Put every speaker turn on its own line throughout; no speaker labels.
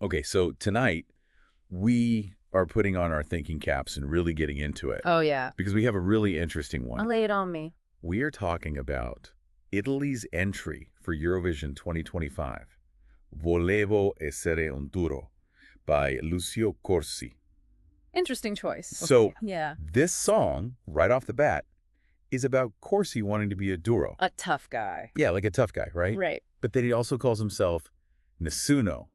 Okay, so tonight we are putting on our thinking caps and really getting into it
Oh, yeah.
because we have a really interesting one.
Lay it on me.
We are talking about Italy's entry for Eurovision 2025, Volevo essere duro by Lucio Corsi.
Interesting choice.
So
Yeah.
this song, right off the bat, is about Corsi wanting to be a duro.
A tough guy.
Yeah, like a tough guy, right?
Right.
But then he also calls himself Nessuno,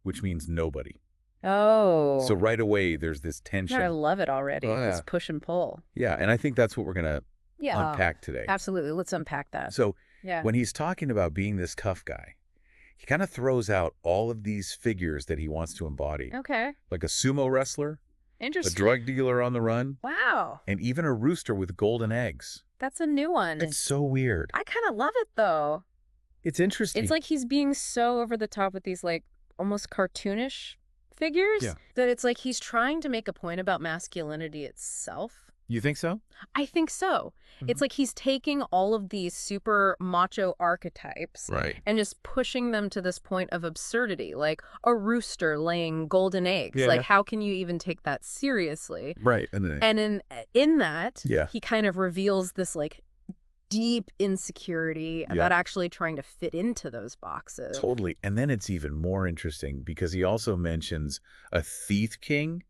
which means nobody.
Oh.
So right away, there's this
I
tension.
love it already.
Oh, yeah.
This push and pull.
Yeah, and I think that's what we're going to
Yeah.
unpack today.
Absolutely. Let's unpack that.
So
Yeah.
when he's talking about being this tough guy, he kind of throws out all of these figures that he wants to embody.
Okay.
Like a sumo wrestler, a
Interesting.
drug dealer on the run,
Wow.
and even a rooster with golden eggs.
That's a new one.
It's so weird.
I kind of love it, though.
It's interesting.
It's like he's being so over the top with these, like, almost cartoonish figures that it's like he's trying to make a point about masculinity itself.
You think so?
I think so. It's like he's taking all of these super macho archetypes
Right.
and just pushing them to this point of absurdity, like a rooster laying golden eggs.
Yeah.
Like, how can you even take that seriously?
Right. And then,
And in that,
Yeah.
he kind of reveals this, like, deep insecurity about actually trying to fit into those boxes.
totally. And then it's even more interesting because he also mentions a thief king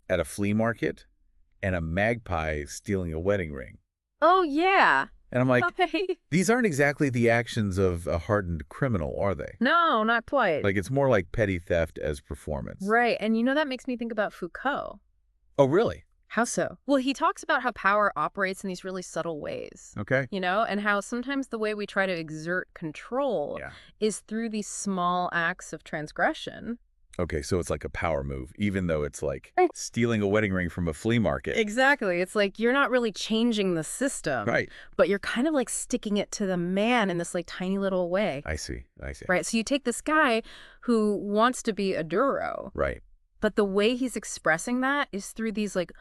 at a flea market and a magpie stealing a wedding ring.
Oh, yeah.
And I'm like,
Okay.
these aren't exactly the actions of a hardened criminal, are they?
No, not quite.
Like, it's more like petty theft as performance.
Right. And you know, that makes me think about Foucault.
Oh, really?
How so? Well, he talks about how power operates in these really subtle ways.
Okay.
You know, and how sometimes the way we try to exert control is through these small acts of transgression.
Okay, so it's like a power move, even though it's like stealing a wedding ring from a flea market.
Exactly. It's like you're not really changing the system.
Right.
But you're kind of like sticking it to the man in this like tiny little way.
I see. I see.
Right. So you take this guy who wants to be a duro,
Right.
but the way he's expressing that is through these like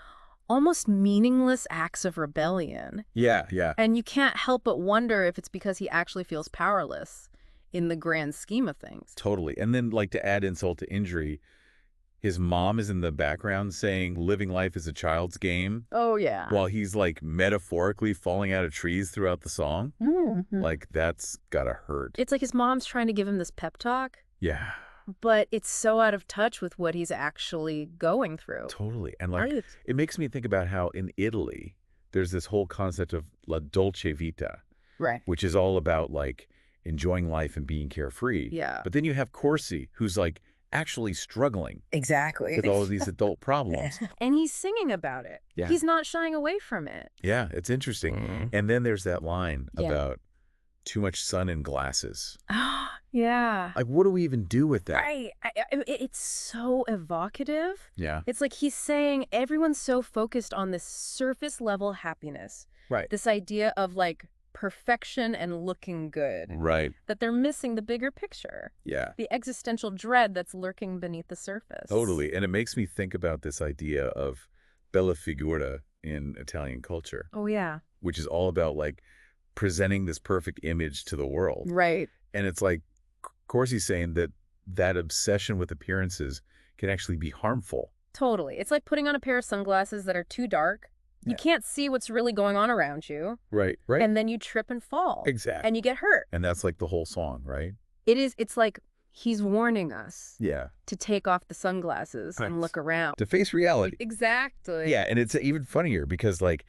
almost meaningless acts of rebellion.
Yeah, yeah.
And you can't help but wonder if it's because he actually feels powerless in the grand scheme of things.
Totally. And then, like, to add insult to injury, his mom is in the background saying living life is a child's game
Oh, yeah.
while he's, like, metaphorically falling out of trees throughout the song. Like, that's gotta hurt.
It's like his mom's trying to give him this pep talk,
Yeah,
but it's so out of touch with what he's actually going through.
totally. And, like,
Right.
it makes me think about how in Italy, there's this whole concept of la dolce vita,
Right.
which is all about, like, enjoying life and being carefree.
Yeah.
But then you have Corsi, who's, like, actually struggling
Exactly.
with all of these adult problems.
And he's singing about it.
Yeah.
He's not shying away from it.
Yeah, it's interesting. And then there's that line
Yeah.
about too much sun in glasses.
Yeah.
Like, what do we even do with that?
Right. It's so evocative.
Yeah.
It's like he's saying everyone's so focused on this surface level happiness,
Right.
this idea of like perfection and looking good,
Right.
that they're missing the bigger picture,
Yeah.
the existential dread that's lurking beneath the surface.
Totally. And it makes me think about this idea of bella figura in Italian culture,
Oh, yeah.
which is all about, like, presenting this perfect image to the world.
Right.
And it's like Corsi's saying that that obsession with appearances can actually be harmful.
Totally. It's like putting on a pair of sunglasses that are too dark. You
Yeah.
can't see what's really going on around you.
Right. Right.
And then you trip and fall.
Exactly.
And you get hurt.
And that's like the whole song, right?
It's like he's warning us
Yeah.
to take off the sunglasses and look around.
To face reality.
Exactly.
Yeah, and it's even funnier because, like,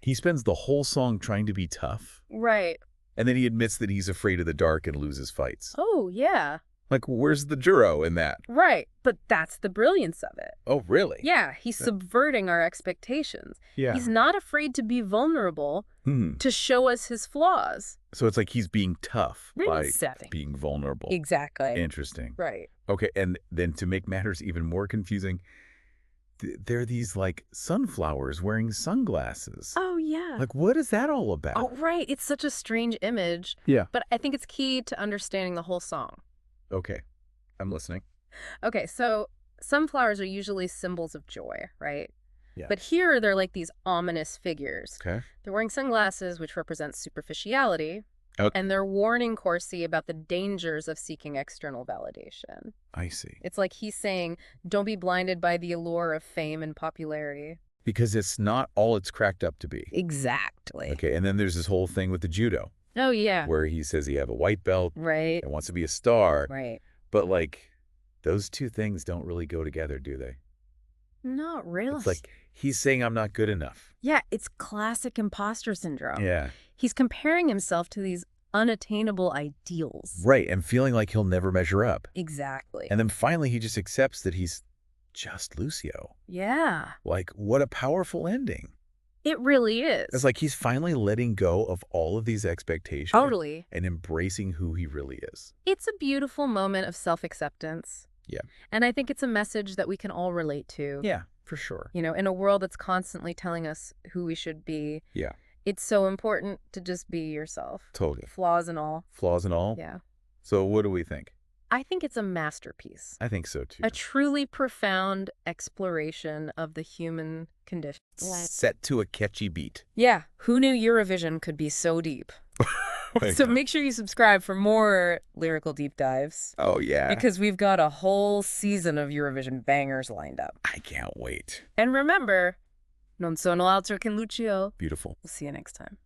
he spends the whole song trying to be tough,
Right.
and then he admits that he's afraid of the dark and loses fights.
Oh, yeah.
Like, where's the duro in that?
Right. But that's the brilliance of it.
Oh, really?
Yeah, he's subverting our expectations.
Yeah.
He's not afraid to be vulnerable to show us his flaws.
So it's like he's being tough by
Setting.
being vulnerable.
Exactly.
Interesting.
Right.
Okay, and then to make matters even more confusing, there are these, like, sunflowers wearing sunglasses.
Oh, yeah.
Like, what is that all about?
Oh, right. It's such a strange image.
Yeah.
But I think it's key to understanding the whole song.
Okay, I'm listening.
Okay, so sunflowers are usually symbols of joy, right?
Yeah.
But here they're like these ominous figures.
Okay.
They're wearing sunglasses, which represent superficiality.
Okay.
And they're warning Corsi about the dangers of seeking external validation.
I see.
It's like he's saying, don't be blinded by the allure of fame and popularity.
Because it's not all it's cracked up to be.
Exactly.
Okay, and then there's this whole thing with the judo.
Oh, yeah.
Where he says he have a white belt
Right.
and wants to be a star.
Right.
But, like, those two things don't really go together, do they?
Not really.
It's like he's saying I'm not good enough.
Yeah, it's classic imposter syndrome.
Yeah.
He's comparing himself to these unattainable ideals.
Right, and feeling like he'll never measure up.
Exactly.
And then finally he just accepts that he's just Lucio.
Yeah.
Like, what a powerful ending.
It really is.
It's like he's finally letting go of all of these expectations.
Totally.
And embracing who he really is.
It's a beautiful moment of self-acceptance.
Yeah.
And I think it's a message that we can all relate to.
Yeah, for sure.
You know, in a world that's constantly telling us who we should be.
Yeah.
It's so important to just be yourself.
Totally.
Flaws and all.
Flaws and all?
Yeah.
So what do we think?
I think it's a masterpiece.
I think so, too.
A truly profound exploration of the human condition.
Set to a catchy beat.
Yeah. Who knew Eurovision could be so deep? So make sure you subscribe for more lyrical deep dives.
Oh, yeah.
Because we've got a whole season of Eurovision bangers lined up.
I can't wait.
And remember, non sono altro che Lucio.
Beautiful.
We'll see you next time.